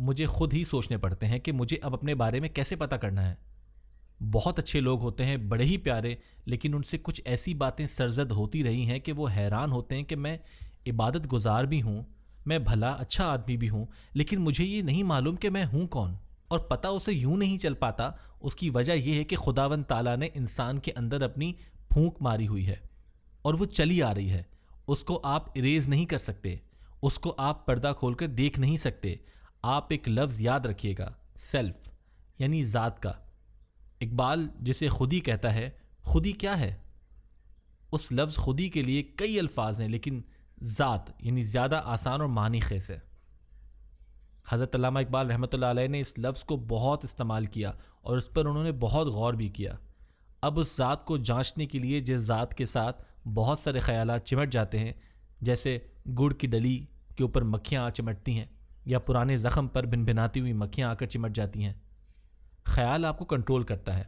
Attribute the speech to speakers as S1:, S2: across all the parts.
S1: مجھے خود ہی سوچنے پڑتے ہیں کہ مجھے اب اپنے بارے میں کیسے پتہ کرنا ہے۔ بہت اچھے لوگ ہوتے ہیں، بڑے ہی پیارے، لیکن ان سے کچھ ایسی باتیں سرزد ہوتی رہی ہیں کہ وہ حیران ہوتے ہیں کہ میں عبادت گزار بھی ہوں، میں بھلا اچھا آدمی بھی ہوں، لیکن مجھے یہ نہیں معلوم کہ میں ہوں کون۔ اور پتہ اسے یوں نہیں چل پاتا، اس کی وجہ یہ ہے کہ خداوند تعالیٰ نے انسان کے اندر اپنی پھونک ماری ہوئی ہے اور وہ چلی آ رہی ہے۔ اس کو آپ اریز نہیں کر سکتے، اس کو آپ پردہ کھول کر دیکھ نہیں سکتے۔ آپ ایک لفظ یاد رکھیے گا، سیلف، یعنی ذات کا۔ اقبال جسے خودی کہتا ہے، خودی کیا ہے؟ اس لفظ خودی کے لیے کئی الفاظ ہیں، لیکن ذات یعنی زیادہ آسان اور معنی خیز ہے۔ حضرت علامہ اقبال رحمۃ اللہ علیہ نے اس لفظ کو بہت استعمال کیا اور اس پر انہوں نے بہت غور بھی کیا۔ اب اس ذات کو جانچنے کے لیے جس ذات کے ساتھ بہت سارے خیالات چمٹ جاتے ہیں، جیسے گڑ کی ڈلی کے اوپر مکھیاں آ چمٹتی ہیں یا پرانے زخم پر بن بناتی ہوئی مکھیاں آ کر چمٹ جاتی ہیں، خیال آپ کو کنٹرول کرتا ہے۔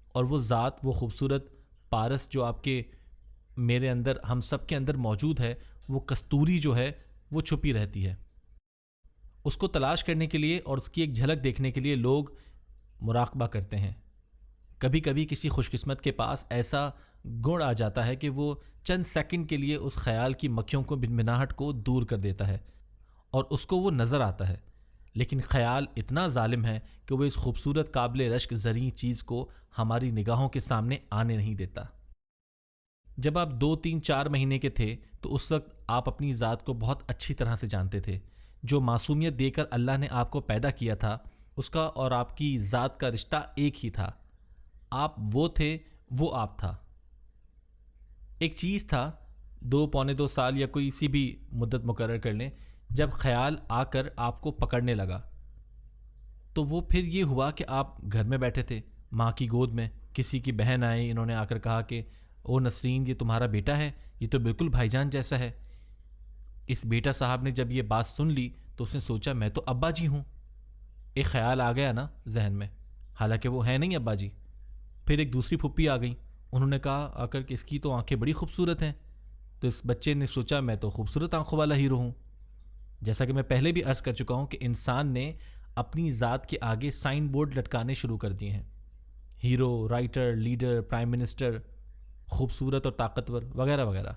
S1: اور وہ ذات، وہ خوبصورت پارس جو آپ کے میرے اندر، ہم سب کے اندر موجود ہے، وہ کستوری جو ہے وہ چھپی رہتی ہے۔ اس کو تلاش کرنے کے لیے اور اس کی ایک جھلک دیکھنے کے لیے لوگ مراقبہ کرتے ہیں۔ کبھی کبھی کسی خوش قسمت کے پاس ایسا گڑ آ جاتا ہے کہ وہ چند سیکنڈ کے لیے اس خیال کی مکھیوں کو بنبناہٹ کو دور کر دیتا ہے اور اس کو وہ نظر آتا ہے، لیکن خیال اتنا ظالم ہے کہ وہ اس خوبصورت قابل رشک زرعی چیز کو ہماری نگاہوں کے سامنے آنے نہیں دیتا۔ جب آپ 2 3 4 مہینے کے تھے تو اس وقت آپ اپنی ذات کو بہت اچھی طرح سے جانتے تھے۔ جو معصومیت دے کر اللہ نے آپ کو پیدا کیا تھا، اس کا اور آپ کی ذات کا رشتہ ایک ہی تھا۔ آپ وہ تھے، وہ آپ تھا۔ ایک چیز تھا 2 پونے 2 سال یا کوئی سی بھی مدت مقرر کر لیں، جب خیال آ کر آپ کو پکڑنے لگا تو وہ پھر یہ ہوا کہ آپ گھر میں بیٹھے تھے ماں کی گود میں، کسی کی بہن آئی، انہوں نے آ کر کہا کہ او نسرین، یہ تمہارا بیٹا ہے، یہ تو بالکل بھائی جان جیسا ہے۔ اس بیٹا صاحب نے جب یہ بات سن لی تو اس نے سوچا میں تو ابا جی ہوں۔ ایک خیال آ گیا نا ذہن میں، حالانکہ وہ ہے نہیں ابا جی۔ پھر ایک دوسری پھپھی آ گئیں، انہوں نے کہا آ کر کہ اس کی تو آنکھیں بڑی خوبصورت ہیں، تو اس بچے نے سوچا میں تو خوبصورت آنکھوں والا ہیرو ہوں۔ جیسا کہ میں پہلے بھی عرض کر چکا ہوں کہ انسان نے اپنی ذات کے آگے سائن بورڈ لٹکانے شروع کر دیے ہیں، hero, writer, leader, prime minister, خوبصورت اور طاقتور وغیرہ وغیرہ۔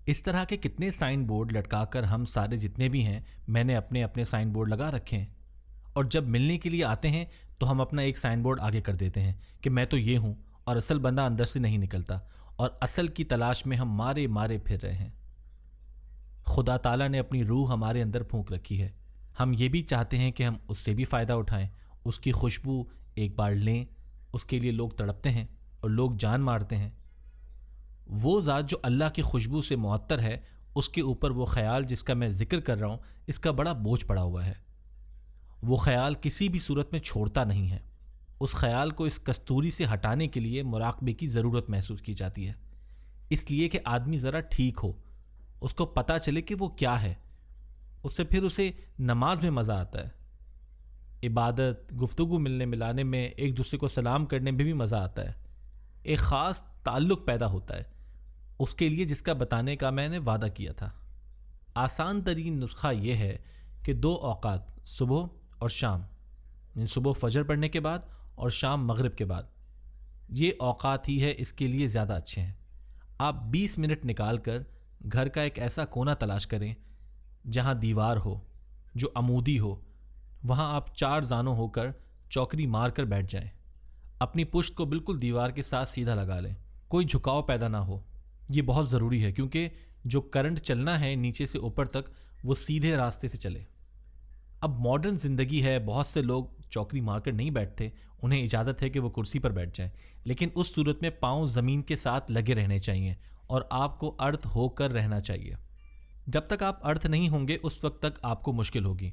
S1: اس طرح کے کتنے سائن بورڈ لٹکا کر ہم سارے جتنے بھی ہیں، میں نے اپنے اپنے سائن بورڈ لگا رکھے ہیں، اور جب ملنے کے لیے آتے ہیں تو ہم اپنا ایک سائن بورڈ آگے کر دیتے ہیں کہ میں تو یہ ہوں، اور اصل بندہ اندر سے نہیں نکلتا، اور اصل کی تلاش میں ہم مارے مارے پھر رہے ہیں۔ خدا تعالیٰ نے اپنی روح ہمارے اندر پھونک رکھی ہے، ہم یہ بھی چاہتے ہیں کہ ہم اس سے بھی فائدہ اٹھائیں، اس کی خوشبو ایک بار لیں، اس کے لیے لوگ تڑپتے ہیں اور لوگ جان مارتے ہیں۔ وہ ذات جو اللہ کی خوشبو سے معطر ہے، اس کے اوپر وہ خیال جس کا میں ذکر کر رہا ہوں، اس کا بڑا بوجھ پڑا ہوا ہے۔ وہ خیال کسی بھی صورت میں چھوڑتا نہیں ہے۔ اس خیال کو اس کستوری سے ہٹانے کے لیے مراقبے کی ضرورت محسوس کی جاتی ہے، اس لیے کہ آدمی ذرا ٹھیک ہو، اس کو پتہ چلے کہ وہ کیا ہے، اس سے پھر اسے نماز میں مزہ آتا ہے، عبادت، گفتگو، ملنے ملانے میں، ایک دوسرے کو سلام کرنے میں بھی مزہ آتا ہے، ایک خاص تعلق پیدا ہوتا ہے اس کے لیے جس کا بتانے کا میں نے وعدہ کیا تھا۔ آسان ترین نسخہ یہ ہے کہ 2 اوقات، صبح اور شام، یعنی صبح فجر پڑھنے کے بعد اور شام مغرب کے بعد، یہ اوقات ہی ہے اس کے لیے زیادہ اچھے ہیں۔ آپ 20 منٹ نکال کر گھر کا ایک ایسا کونا تلاش کریں جہاں دیوار ہو، جو عمودی ہو، وہاں آپ 4 زانوں ہو کر چوکری مار کر بیٹھ جائیں، اپنی پشت کو بالکل دیوار کے ساتھ سیدھا لگا لیں، کوئی جھکاؤ پیدا نہ ہو۔ یہ بہت ضروری ہے کیونکہ جو کرنٹ چلنا ہے نیچے سے اوپر تک، وہ سیدھے راستے سے چلے۔ اب ماڈرن زندگی ہے، بہت سے لوگ چوکری مار کر نہیں بیٹھتے، انہیں اجازت ہے کہ وہ کرسی پر بیٹھ جائیں، لیکن اس صورت میں پاؤں زمین کے ساتھ لگے رہنے چاہیے اور آپ کو ارتھ ہو کر رہنا چاہیے۔ جب تک آپ ارتھ نہیں ہوں گے اس وقت تک آپ کو مشکل ہوگی۔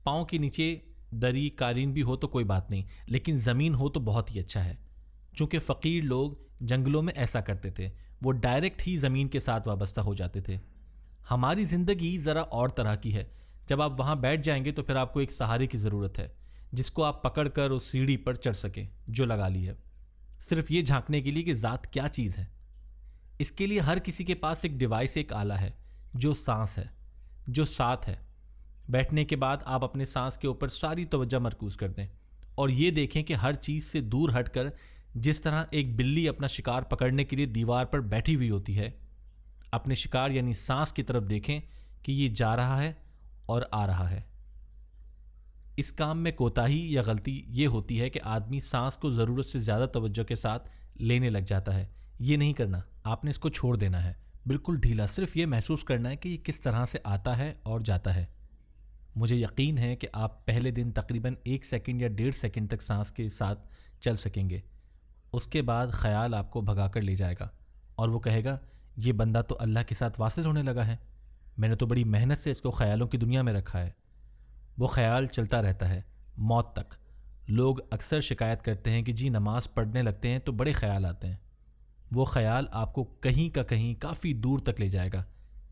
S1: پاؤں کے نیچے دری قالین بھی ہو تو کوئی بات نہیں، لیکن زمین ہو تو بہت ہی اچھا ہے۔ چونکہ فقیر لوگ جنگلوں میں ایسا کرتے تھے، وہ ڈائریکٹ ہی زمین کے ساتھ وابستہ ہو جاتے تھے۔ ہماری زندگی ذرا اور طرح کی ہے، جب آپ وہاں بیٹھ جائیں گے تو پھر آپ کو ایک سہارے کی ضرورت ہے جس کو آپ پکڑ کر اس سیڑھی پر چڑھ سکیں جو لگا لی ہے، صرف یہ جھانکنے کے لیے کہ ذات کیا چیز ہے۔ اس کے لیے ہر کسی کے پاس ایک ڈیوائس، ایک آلہ ہے جو سانس ہے، جو ساتھ ہے، بیٹھنے کے بعد آپ اپنے سانس کے اوپر ساری توجہ مرکوز کر دیں اور یہ دیکھیں کہ ہر چیز سے دور ہٹ کر جس طرح ایک بلی اپنا شکار پکڑنے کے لیے دیوار پر بیٹھی ہوئی ہوتی ہے، اپنے شکار یعنی سانس کی طرف دیکھیں کہ یہ جا رہا ہے اور آ رہا ہے۔ اس کام میں کوتاہی یا غلطی یہ ہوتی ہے کہ آدمی سانس کو ضرورت سے زیادہ توجہ کے ساتھ لینے لگ جاتا ہے۔ یہ نہیں کرنا، آپ نے اس کو چھوڑ دینا ہے، بالکل ڈھیلا، صرف یہ محسوس کرنا ہے کہ یہ کس طرح سے آتا ہے اور جاتا ہے۔ مجھے یقین ہے کہ آپ پہلے دن تقریباً 1 سیکنڈ یا 1.5 سیکنڈ تک سانس کے ساتھ چل سکیں گے۔ اس کے بعد خیال آپ کو بھگا کر لے جائے گا اور وہ کہے گا یہ بندہ تو اللہ کے ساتھ واصل ہونے لگا ہے، میں نے تو بڑی محنت سے اس کو خیالوں کی دنیا میں رکھا ہے۔ وہ خیال چلتا رہتا ہے موت تک۔ لوگ اکثر شکایت کرتے ہیں کہ جی نماز پڑھنے لگتے ہیں تو بڑے خیال آتے ہیں۔ وہ خیال آپ کو کہیں کا کہیں کافی دور تک لے جائے گا۔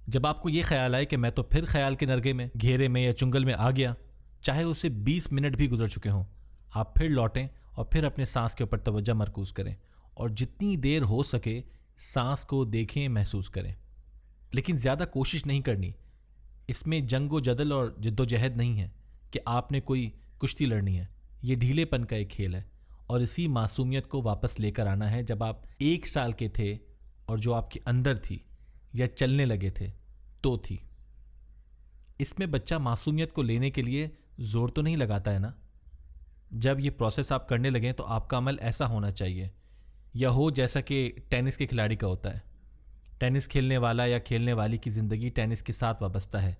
S1: جب آپ کو یہ خیال آئے کہ میں تو پھر خیال کے نرگے میں، گھیرے میں یا چنگل میں آ گیا، چاہے اسے 20 منٹ بھی گزر چکے ہوں، آپ پھر لوٹیں اور پھر اپنے سانس کے اوپر توجہ مرکوز کریں اور جتنی دیر ہو سکے سانس کو دیکھیں، محسوس کریں۔ لیکن زیادہ کوشش نہیں کرنی، اس میں جنگ و جدل اور جد و جہد نہیں ہے کہ آپ نے کوئی کشتی لڑنی ہے۔ یہ ڈھیلے پن کا ایک کھیل ہے اور اسی معصومیت کو واپس لے کر آنا ہے جب آپ 1 سال کے تھے اور جو آپ کے اندر تھی یا چلنے لگے تھے تو تھی۔ اس میں بچہ معصومیت کو لینے کے لیے زور تو نہیں لگاتا ہے نا۔ جب یہ پروسیس آپ کرنے لگیں تو آپ کا عمل ایسا ہونا چاہیے یا ہو جیسا کہ ٹینس کے کھلاڑی کا ہوتا ہے۔ ٹینس کھیلنے والا یا کھیلنے والی کی زندگی ٹینس کے ساتھ وابستہ ہے۔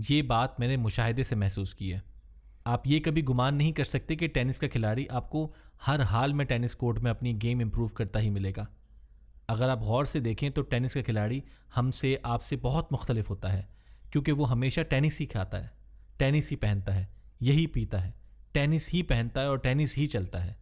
S1: یہ بات میں نے مشاہدے سے محسوس کی ہے۔ آپ یہ کبھی گمان نہیں کر سکتے کہ ٹینس کا کھلاڑی آپ کو ہر حال میں ٹینس کورٹ میں اپنی گیم امپروو کرتا ہی ملے گا۔ اگر آپ غور سے دیکھیں تو ٹینس کا کھلاڑی ہم سے، آپ سے بہت مختلف ہوتا ہے، کیونکہ وہ ہمیشہ ٹینس ہی کھاتا ہے، ٹینس ہی پہنتا ہے، یہی پیتا ہے، ٹینس ہی پہنتا ہے اور ٹینس ہی چلتا ہے۔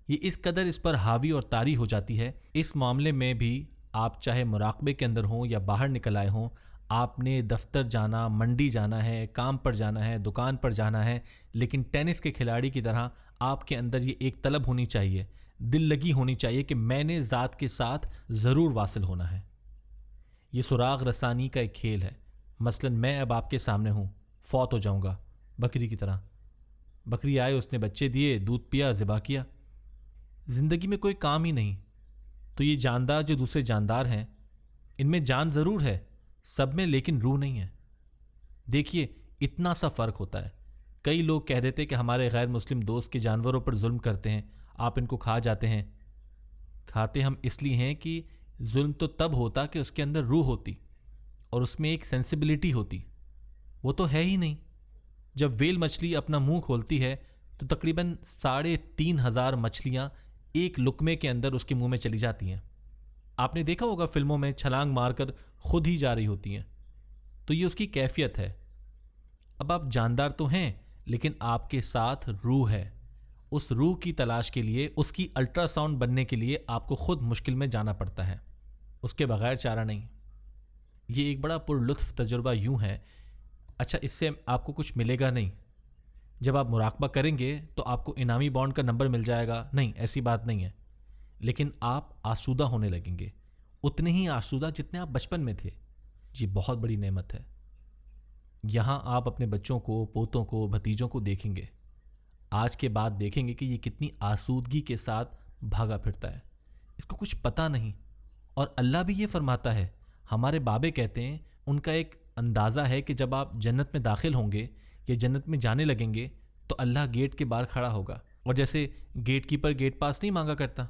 S1: یہ اس قدر اس پر حاوی اور طاری ہو جاتی ہے۔ اس معاملے میں بھی آپ چاہے مراقبے کے اندر ہوں یا باہر نکل آئے ہوں، آپ نے دفتر جانا، منڈی جانا ہے، کام پر جانا ہے، دکان پر جانا ہے، لیکن ٹینس کے کھلاڑی کی طرح آپ کے اندر یہ ایک طلب ہونی چاہیے، دل لگی ہونی چاہیے کہ میں نے ذات کے ساتھ ضرور واصل ہونا ہے۔ یہ سراغ رسانی کا ایک کھیل ہے۔ مثلا میں اب آپ کے سامنے ہوں، فوت ہو جاؤں گا بکری کی طرح۔ بکری آئے، اس نے بچے دیے، دودھ پیا، ذبح کیا، زندگی میں کوئی کام ہی نہیں۔ تو یہ جاندار جو دوسرے جاندار ہیں، ان میں جان ضرور ہے سب میں، لیکن روح نہیں ہے۔ دیکھیے اتنا سا فرق ہوتا ہے۔ کئی لوگ کہہ دیتے کہ ہمارے غیر مسلم دوست کے جانوروں پر ظلم کرتے ہیں، آپ ان کو کھا جاتے ہیں۔ کھاتے ہم اس لیے ہیں کہ ظلم تو تب ہوتا کہ اس کے اندر روح ہوتی اور اس میں ایک سینسیبلٹی ہوتی، وہ تو ہے ہی نہیں۔ جب ویل مچھلی اپنا منہ کھولتی ہے تو تقریباً 3,500 مچھلیاں ایک لقمے کے اندر اس کے منہ میں چلی جاتی ہیں۔ آپ نے دیکھا ہوگا فلموں میں چھلانگ مار کر خود ہی جا رہی ہوتی ہیں۔ تو یہ اس کی کیفیت ہے۔ اب آپ جاندار تو ہیں، لیکن آپ کے ساتھ روح ہے۔ اس روح کی تلاش کے لیے، اس کی الٹرا ساؤنڈ بننے کے لیے آپ کو خود مشکل میں جانا پڑتا ہے، اس کے بغیر چارہ نہیں۔ یہ ایک بڑا پر لطف تجربہ یوں ہے، اچھا اس سے آپ کو کچھ ملے گا نہیں، جب آپ مراقبہ کریں گے تو آپ کو انعامی بانڈ کا نمبر مل جائے گا، نہیں، ایسی بات نہیں ہے، لیکن آپ آسودہ ہونے لگیں گے، اتنے ہی آسودہ جتنے آپ بچپن میں تھے۔ یہ بہت بڑی نعمت ہے۔ یہاں آپ اپنے بچوں کو، پوتوں کو، بھتیجوں کو دیکھیں گے، آج کے بعد دیکھیں گے کہ یہ کتنی آسودگی کے ساتھ بھاگا پھرتا ہے، اس کو کچھ پتہ نہیں۔ اور اللہ بھی یہ فرماتا ہے، ہمارے بابے کہتے ہیں، ان کا ایک اندازہ ہے کہ جب آپ جنت میں داخل ہوں گے یا جنت میں جانے لگیں گے تو اللہ گیٹ کے باہر کھڑا ہوگا، اور جیسے گیٹ کیپر گیٹ پاس نہیں مانگا کرتا،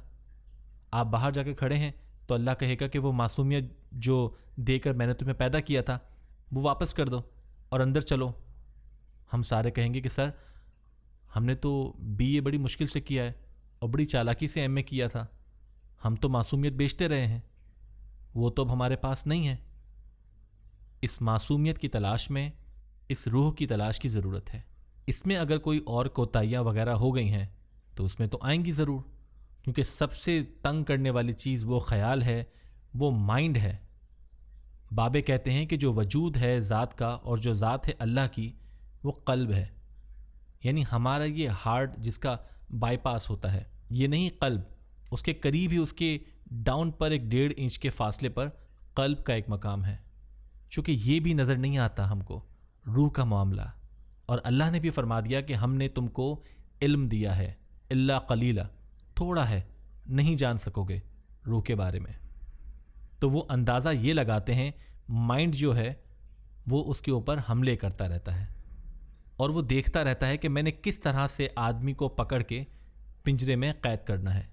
S1: آپ باہر جا کے کھڑے ہیں تو اللہ کہے گا کہ وہ معصومیت جو دے کر میں نے تمہیں پیدا کیا تھا وہ واپس کر دو اور اندر چلو۔ ہم سارے کہیں گے کہ سر ہم نے تو BA بڑی مشکل سے کیا ہے اور بڑی چالاکی سے MA کیا تھا، ہم تو معصومیت بیچتے رہے ہیں، وہ تو اب ہمارے پاس نہیں ہے۔ اس معصومیت کی تلاش میں اس روح کی تلاش کی ضرورت ہے۔ اس میں اگر کوئی اور کوتاہیاں وغیرہ ہو گئی ہیں تو اس میں تو آئیں گی ضرور، کیونکہ سب سے تنگ کرنے والی چیز وہ خیال ہے، وہ مائنڈ ہے۔ بابے کہتے ہیں کہ جو وجود ہے ذات کا اور جو ذات ہے اللہ کی، وہ قلب ہے، یعنی ہمارا یہ ہارٹ جس کا بائی پاس ہوتا ہے، یہ نہیں قلب، اس کے قریب ہی، اس کے ڈاؤن پر 1.5 انچ کے فاصلے پر قلب کا ایک مقام ہے۔ چونکہ یہ بھی نظر نہیں آتا ہم کو، روح کا معاملہ، اور اللہ نے بھی فرما دیا کہ ہم نے تم کو علم دیا ہے، الا قلیلا، تھوڑا ہے، نہیں جان سکو گے روح کے بارے میں۔ تو وہ اندازہ یہ لگاتے ہیں، مائنڈ جو ہے وہ اس کے اوپر حملے کرتا رہتا ہے، اور وہ دیکھتا رہتا ہے کہ میں نے کس طرح سے آدمی کو پکڑ کے پنجرے میں قید کرنا ہے۔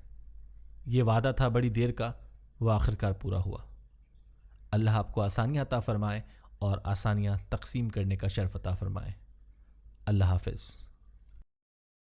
S1: یہ وعدہ تھا بڑی دیر کا، وہ آخرکار پورا ہوا۔ اللہ آپ کو آسانیاں عطا فرمائے اور آسانیاں تقسیم کرنے کا شرف عطا فرمائے۔ اللہ حافظ۔